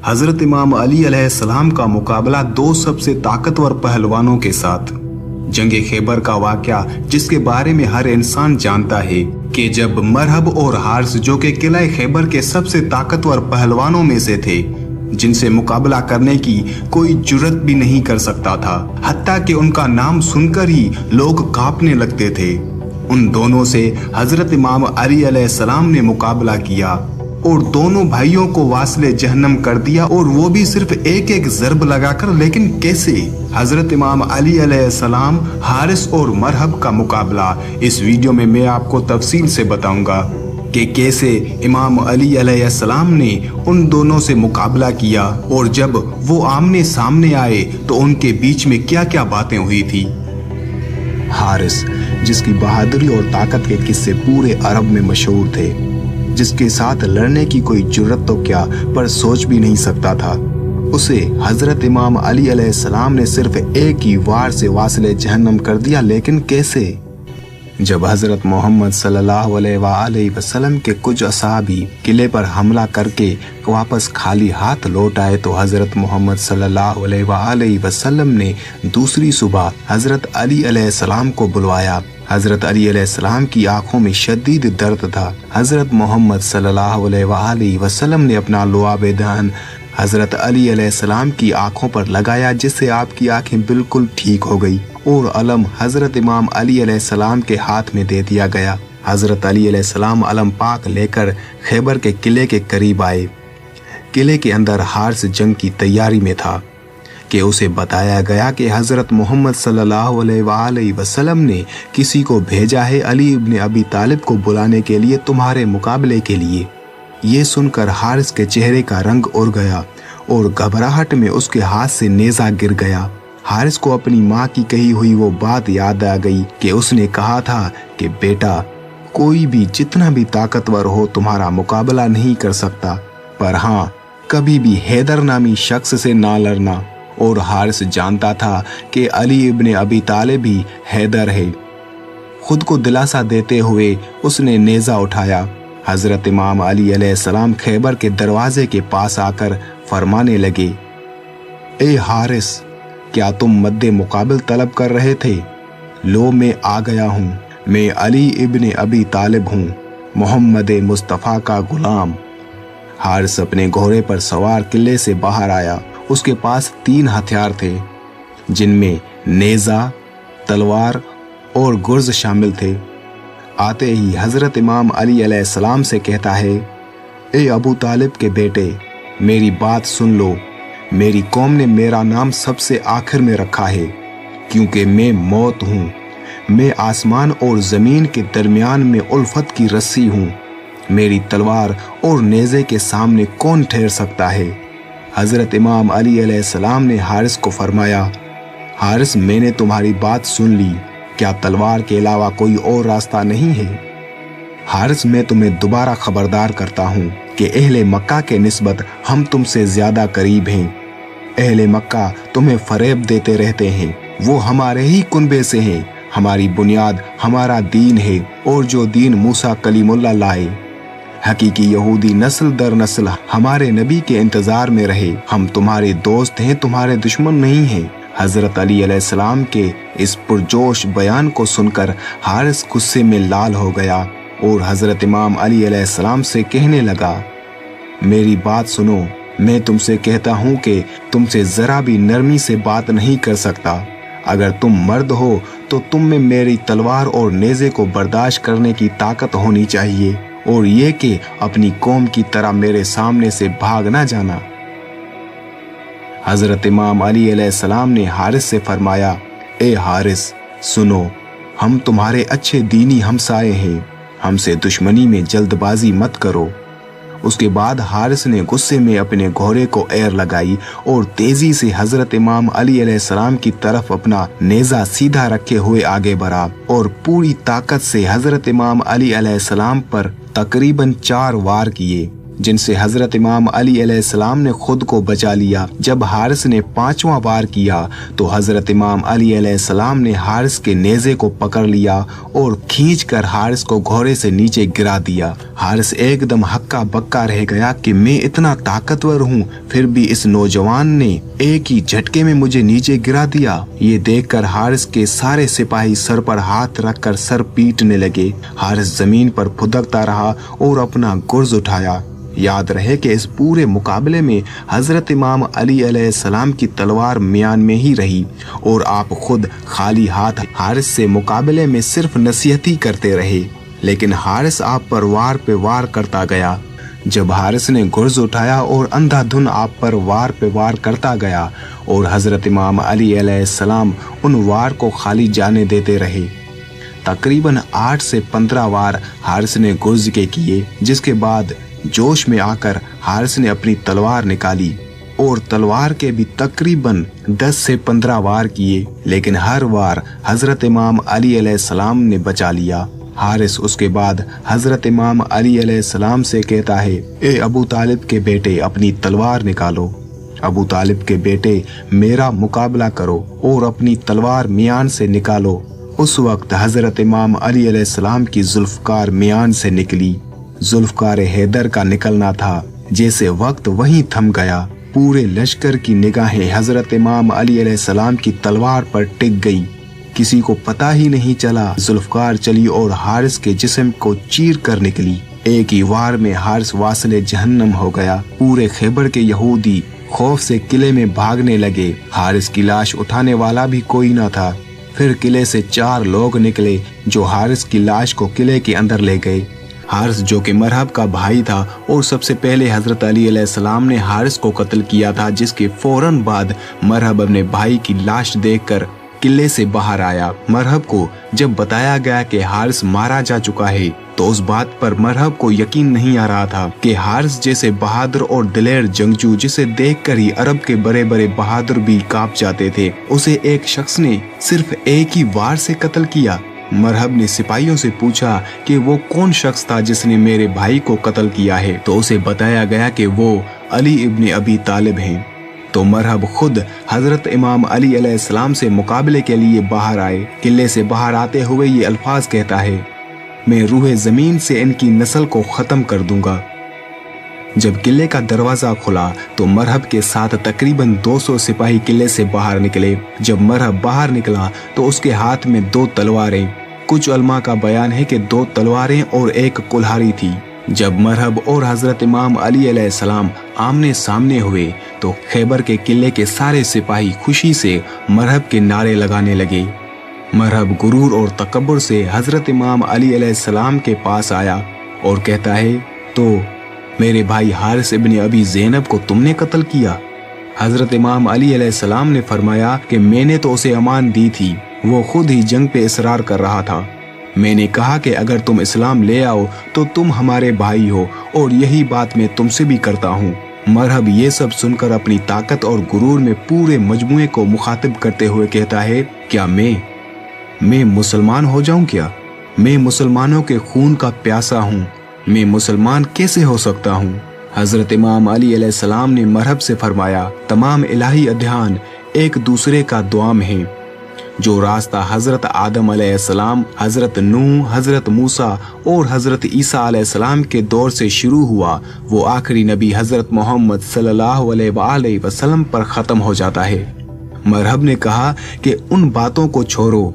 हजरत इमाम अली अलैहिस्सलाम का मुकाबला दो सबसे ताकतवर पहलवानों के साथ। जंगे खैबर का वाकया, जिसके बारे में हर इंसान जानता है कि जब मरहब और हारिस, जो कि किला खैबर के सबसे ताकतवर पहलवानों में से थे, जिनसे मुकाबला करने की कोई जुर्रत भी नहीं कर सकता था, हत्ता कि उनका नाम सुनकर ही लोग कांपने लगते थे, उन दोनों से हजरत इमाम अली अलैहिस्सलाम ने मुकाबला किया और दोनों भाइयों को वासले जहन्नम कर दिया, और वो भी सिर्फ एक एक ज़रब लगाकर। लेकिन कैसे? हजरत इमाम अली अलैहिस्सलाम, हारिस और मरहब का मुकाबला इस वीडियो में मैं आपको तफसील से बताऊंगा कि कैसे इमाम अली अलैहिस्सलाम ने उन दोनों से मुकाबला किया, और जब वो आमने सामने आए तो उनके बीच में क्या क्या बातें हुई थी। हारिस, जिसकी बहादुरी और ताकत के किस्से पूरे अरब में मशहूर थे, जिसके साथ लड़ने की कोई जुर्रत तो क्या पर सोच भी नहीं सकता था, उसे हजरत इमाम अली अलैहिस्सलाम ने सिर्फ एक ही वार से वासले जहन्नम कर दिया। लेकिन कैसे? जब हजरत मोहम्मद सल्लल्लाहु अलैहि वसल्लम के कुछ असहाबी किले पर हमला करके वापस खाली हाथ लौट आए तो हजरत मोहम्मद सल्लल्लाहु अलैहि वसल्लम ने दूसरी सुबह हजरत अली अलैहिस्सलाम को बुलवाया। हजरत अली अलैहिस्सलाम की आंखों में शदीद दर्द था। हजरत मोहम्मद सल्लल्लाहु अलैहि वसल्लम ने अपना लुआब दान हजरत अली अलैहिस्सलाम की आंखों पर लगाया, जिससे आपकी आंखें बिल्कुल ठीक हो गई, और अलम हजरत इमाम अली अलैहिस्सलाम के हाथ में दे दिया गया। हजरत अली अलैहिस्सलाम अलम पाक लेकर खैबर के किले के करीब आए। किले के अंदर हारिस जंग की तैयारी में था कि उसे बताया गया कि हजरत मोहम्मद सल्लल्लाहु अलैहि वसल्लम ने किसी को भेजा है अली इब्न अबी तालिब को बुलाने के लिए, तुम्हारे मुकाबले के लिए। ये सुनकर हारिस के चेहरे का रंग उड़ गया और घबराहट में उसके हाथ से नेज़ा गिर गया। हारिस को अपनी माँ की कही हुई वो बात याद आ गई कि उसने कहा था कि बेटा, कोई भी जितना भी ताकतवर हो तुम्हारा मुकाबला नहीं कर सकता, पर हाँ, कभी भी हैदर नामी शख्स से ना लड़ना। और हारिस जानता था कि अली इब्न अबी तालिब ही हैदर है। खुद को दिलासा देते हुए उसने नेज़ा उठाया। हजरत इमाम अली अलैहिस्सलाम खैबर के दरवाजे के पास आकर फरमाने लगे, ए हारिस, क्या तुम मद्दे मुकाबिल तलब कर रहे थे? लो, मैं आ गया हूँ। मैं अली इब्न अबी तालिब हूँ, मोहम्मद मुस्तफ़ा का गुलाम। हारिस अपने घोड़े पर सवार किले से बाहर आया। उसके पास 3 हथियार थे, जिनमें नेज़ा, तलवार और गुर्ज शामिल थे। आते ही हजरत इमाम अली अलैहिस्सलाम से कहता है, ए अबू तालिब के बेटे, मेरी बात सुन लो। मेरी कौम ने मेरा नाम सबसे आखिर में रखा है, क्योंकि मैं मौत हूँ। मैं आसमान और ज़मीन के दरमियान में उल्फत की रस्सी हूँ। मेरी तलवार और नेज़े के सामने कौन ठहर सकता है? हजरत इमाम अली अलैहिस्सलाम ने हारिस को फरमाया, हारिस, मैंने तुम्हारी बात सुन ली। क्या तलवार के अलावा कोई और रास्ता नहीं है? हारिस, मैं तुम्हें दोबारा खबरदार करता हूँ कि अहले मक्का के निस्बत हम तुमसे ज्यादा करीब हैं। अहले मक्का तुम्हें फरेब देते रहते हैं। वो हमारे ही कुनबे से हैं। हमारी बुनियाद हमारा दीन है, और जो दीन मूसा कलीमुल्लाह लाए। हकीकी यहूदी नस्ल दर नस्ल हमारे नबी के इंतजार में रहे। हम तुम्हारे दोस्त हैं, तुम्हारे दुश्मन नहीं हैं। हजरत अली अलैहिस्सलाम के इस पुरजोश बयान को सुनकर हारिस गुस्से में लाल हो गया और हजरत इमाम अली अलैहिस्सलाम से कहने लगा, मेरी बात सुनो। मैं तुमसे कहता हूँ कि तुमसे जरा भी नरमी से बात नहीं कर सकता। अगर तुम मर्द हो तो तुम में मेरी तलवार और नेज़े को बर्दाश्त करने की ताकत होनी चाहिए, और ये कि अपनी कौम की तरह मेरे सामने से भाग ना जाना। हजरत इमाम अली अलैहिस्सलाम ने हारिस से फरमाया, ए हारिस, सुनो, हम तुम्हारे अच्छे दीनी हमसाए हैं। हमसे दुश्मनी में जल्दबाजी मत करो। उसके बाद हारिस ने गुस्से में अपने घोड़े को एर लगाई और तेजी से हजरत इमाम अली अलैहिस्सलाम की तरफ अपना नेज़ा सीधा रखे हुए आगे बढ़ा और पूरी ताकत से हजरत इमाम अली अलैहिस्सलाम पर तकरीबन 4 वार किए। जिनसे हजरत इमाम अली अलैहिस्सलाम ने खुद को बचा लिया। जब हारिस ने 5वां वार किया तो हजरत इमाम अली अलैहिस्सलाम ने हारिस के नेज़े को पकड़ लिया और खींचकर हारिस को घोड़े से नीचे गिरा दिया। हारिस एकदम हक्का बक्का रह गया कि मैं इतना ताकतवर हूँ, फिर भी इस नौजवान ने एक ही झटके में मुझे नीचे गिरा दिया। ये देखकर हारिस के सारे सिपाही सर पर हाथ रखकर सर पीटने लगे। हारिस जमीन पर फुदकता रहा और अपना गुर्ज उठाया। याद रहे कि इस पूरे मुकाबले में हजरत इमाम अली अलैहिस्सलाम की तलवार म्यान में ही रही और आप खुद खाली हाथ हारिस से मुकाबले में सिर्फ नसीहत ही करते रहे, लेकिन हारिस आप पर वार पे वार करता गया। जब हारिस ने गुर्ज उठाया और अंधाधुन आप पर वार पे वार करता गया और हजरत इमाम अली अलैहिस्सलाम उन वार को खाली जाने देते रहे। तकरीबन 8 से 15 वार हारिस ने गुर्ज के किए, जिसके बाद जोश में आकर हारिस ने अपनी तलवार निकाली और तलवार के भी तकरीबन 10 से 15 वार किए, लेकिन हर वार हजरत इमाम अली अलैहिस्सलाम ने बचा लिया। हारिस उसके बाद हजरत इमाम अली अलैहिस्सलाम से कहता है, ए अबू तालिब के बेटे, अपनी तलवार निकालो। अबू तालिब के बेटे, मेरा मुकाबला करो और अपनी तलवार मियान से निकालो। उस वक्त हजरत इमाम अली अलैहिस्सलाम की जुल्फकार मियान से निकली। जुल्फकार हैदर का निकलना था, जैसे वक्त वहीं थम गया। पूरे लश्कर की निगाहें हजरत इमाम अली अलैहिस्सलाम की तलवार पर टिक गई। किसी को पता ही नहीं चला। जुल्फकार चली और हारिस के जिस्म को चीर कर निकली। एक ही वार में हारिस वासिले जहन्नम हो गया। पूरे खैबर के यहूदी खौफ से किले में भागने लगे। हारिस की लाश उठाने वाला भी कोई न था। फिर किले से 4 लोग निकले जो हारिस की लाश को किले के अंदर ले गए। हारिस, जो कि मरहब का भाई था और सबसे पहले हजरत अली अलैहिस्सलाम ने हारिस को कत्ल किया था, जिसके फौरन बाद मरहब अपने भाई की लाश देखकर किले से बाहर आया। मरहब को जब बताया गया कि हारिस मारा जा चुका है तो उस बात पर मरहब को यकीन नहीं आ रहा था कि हारिस जैसे बहादुर और दिलेर जंगजू, जिसे देखकर ही अरब के बड़े बड़े बहादुर भी कांप जाते थे, उसे एक शख्स ने सिर्फ एक ही वार से कत्ल किया। मरहब ने सिपाहियों से पूछा कि वो कौन शख्स था जिसने मेरे भाई को कत्ल किया है, तो उसे बताया गया कि वो अली इब्न अबी तालिब हैं। तो मरहब खुद हजरत इमाम अली अलैहिस्सलाम से मुकाबले के लिए बाहर आए। किले से बाहर आते हुए ये अल्फाज कहता है, मैं रूहे जमीन से इनकी नस्ल को खत्म कर दूंगा। जब किले का दरवाजा खुला तो मरहब के साथ तकरीबन 200 सिपाही किले से बाहर निकले। जब मरहब बाहर निकला तो उसके हाथ में 2 तलवारें, कुछ उलमा का बयान है कि 2 तलवारें और एक कुल्हाड़ी थी। जब मरहब और हजरत इमाम अली अलैहिस्सलाम आमने सामने हुए तो खैबर के किले के सारे सिपाही खुशी से मरहब के नारे लगाने लगे। मरहब गुरूर और तकब्बुर से हजरत इमाम अली अलैहिस्सलाम के पास आया और कहता है, तो मेरे भाई हारिस इब्न अबी ज़ैनब को तुमने कत्ल किया? हजरत इमाम अली अलैहिस्सलाम ने फरमाया कि मैंने तो उसे अमान दी थी, वो खुद ही जंग पे इसरार कर रहा था। मैंने कहा कि अगर तुम इस्लाम ले आओ तो तुम हमारे भाई हो, और यही बात मैं तुमसे भी करता हूँ। मरहब ये सब सुनकर अपनी ताकत और गुरूर में पूरे मजमुए को मुखातिब करते हुए कहता है, क्या मैं मुसलमान हो जाऊं क्या? मैं मुसलमानों के खून का प्यासा हूँ, मैं मुसलमान कैसे हो सकता हूँ? हजरत इमाम अली अलैहिस्सलाम ने मरहब से फरमाया, तमाम इलाही अध्यान एक दूसरे का दुआम है। जो रास्ता हजरत आदम अलैहिस्सलाम, हजरत नूह, हजरत मूसा और हजरत ईसा अलैहिस्सलाम के दौर से शुरू हुआ, वो आखिरी नबी हजरत मोहम्मद सल्लल्लाहु अलैहि वसल्लम पर खत्म हो जाता है। मरहब ने कहा कि उन बातों को छोड़ो,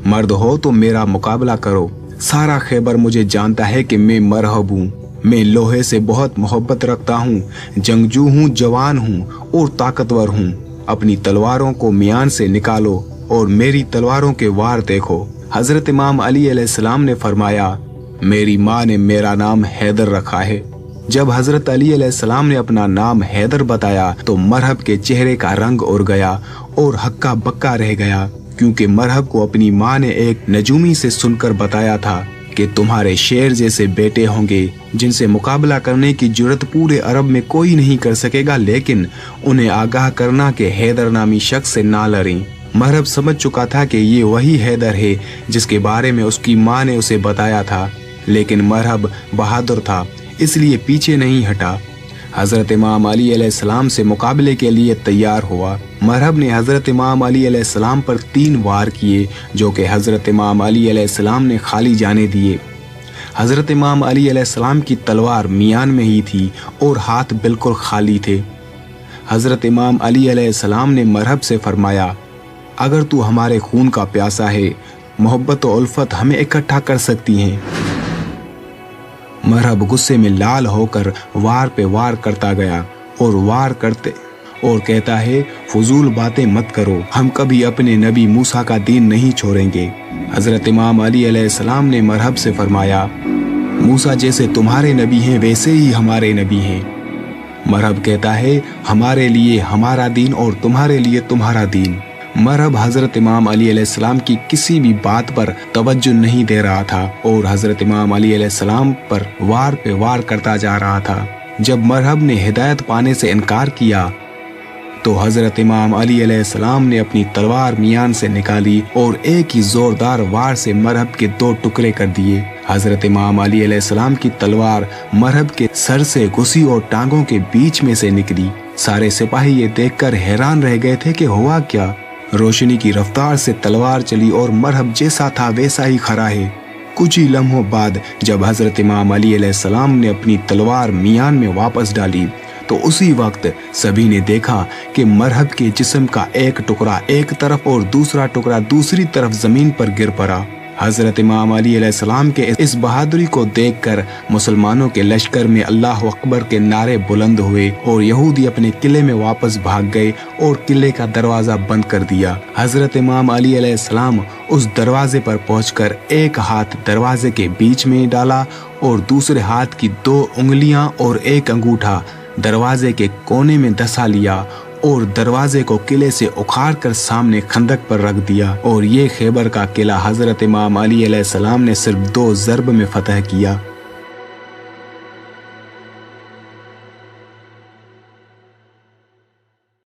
मर्द हो तो मेरा मुकाबला करो। सारा खैबर मुझे जानता है कि मैं मरहब हूँ। मैं लोहे से बहुत मोहब्बत रखता हूँ, जंगजू हूँ, जवान हूँ और ताकतवर हूँ। अपनी तलवारों को मियान से निकालो और मेरी तलवारों के वार देखो। हजरत इमाम अली अलैहिस्सलाम ने फरमाया, मेरी माँ ने मेरा नाम हैदर रखा है। जब हजरत अली अलैहिस्सलाम ने अपना नाम हैदर बताया तो मरहब के चेहरे का रंग उड़ गया और हक्का बक्का रह गया, क्योंकि मरहब को अपनी माँ ने एक नजूमी से सुनकर बताया था कि तुम्हारे शेर जैसे बेटे होंगे जिनसे मुकाबला करने की जुर्रत पूरे अरब में कोई नहीं कर सकेगा, लेकिन उन्हें आगाह करना कि हैदर नामी शख्स से ना लड़ें। मरहब समझ चुका था कि ये वही हैदर है जिसके बारे में उसकी माँ ने उसे बताया था, लेकिन मरहब बहादुर था, इसलिए पीछे नहीं हटा। हजरत इमाम अली अलैहिस्सलाम से मुकाबले के लिए तैयार हुआ। मरहब ने हजरत इमाम अली अलैहिस्सलाम पर 3 वार किए, जो कि हजरत इमाम अली अलैहिस्सलाम ने खाली जाने दिए। हजरत इमाम अली अलैहिस्सलाम की तलवार मियान में ही थी और हाथ बिल्कुल खाली थे। हजरत इमाम अली अलैहिस्सलाम ने मरहब से फरमाया, अगर तू हमारे खून का प्यासा है, मोहब्बत और उल्फत हमें इकट्ठा कर सकती हैं। मरहब गुस्से में लाल होकर वार पे वार करता गया और वार करते और कहता है, फजूल बातें मत करो, हम कभी अपने नबी मूसा का दीन नहीं छोड़ेंगे। हजरत इमाम अली अलैहिस्सलाम ने मरहब से फरमाया, मूसा जैसे तुम्हारे नबी हैं वैसे ही हमारे नबी हैं। मरहब कहता है, हमारे लिए हमारा दीन और तुम्हारे लिए तुम्हारा दीन। मरहब हजरत इमाम अली अलैहिस्सलाम की किसी भी बात पर तवज्जो नहीं दे रहा था और हजरत इमाम अली अलैहिस्सलाम पर वार पे वार करता जा रहा था। जब मरहब ने हिदायत पाने से इनकार किया तो हजरत इमाम अली अलैहिस्सलाम ने अपनी तलवार मियान से निकाली और एक ही जोरदार वार से मरहब के 2 टुकड़े कर दिए। हजरत इमाम अली अलैहिस्सलाम की तलवार मरहब के सर से घुसी और टांगों के बीच में से निकली। सारे सिपाही ये देखकर हैरान रह गए थे कि हुआ क्या। रोशनी की रफ्तार से तलवार चली और मरहब जैसा था वैसा ही खड़ा है। कुछ ही लम्हों बाद जब हजरत इमाम अली अलैहिस्सलाम ने अपनी तलवार मियान में वापस डाली तो उसी वक्त सभी ने देखा कि मरहब के जिस्म का एक टुकड़ा एक तरफ और दूसरा टुकड़ा दूसरी तरफ जमीन पर गिर पड़ा। हजरत इमाम अली अलैहिस्सलाम के इस बहादुरी को देखकर मुसलमानों के लश्कर में अल्लाह अकबर के नारे बुलंद हुए और यहूदी अपने किले में वापस भाग गए और किले का दरवाजा बंद कर दिया। हजरत इमाम अली अलैहिस्सलाम उस दरवाजे पर पहुंचकर एक हाथ दरवाजे के बीच में डाला और दूसरे हाथ की 2 उंगलियां और एक अंगूठा दरवाजे के कोने में धंसा लिया और दरवाजे को किले से उखाड़ कर सामने खंदक पर रख दिया। और ये खैबर का किला हजरत इमाम अली अलैहिस्सलाम ने सिर्फ 2 ज़रब में फतह किया।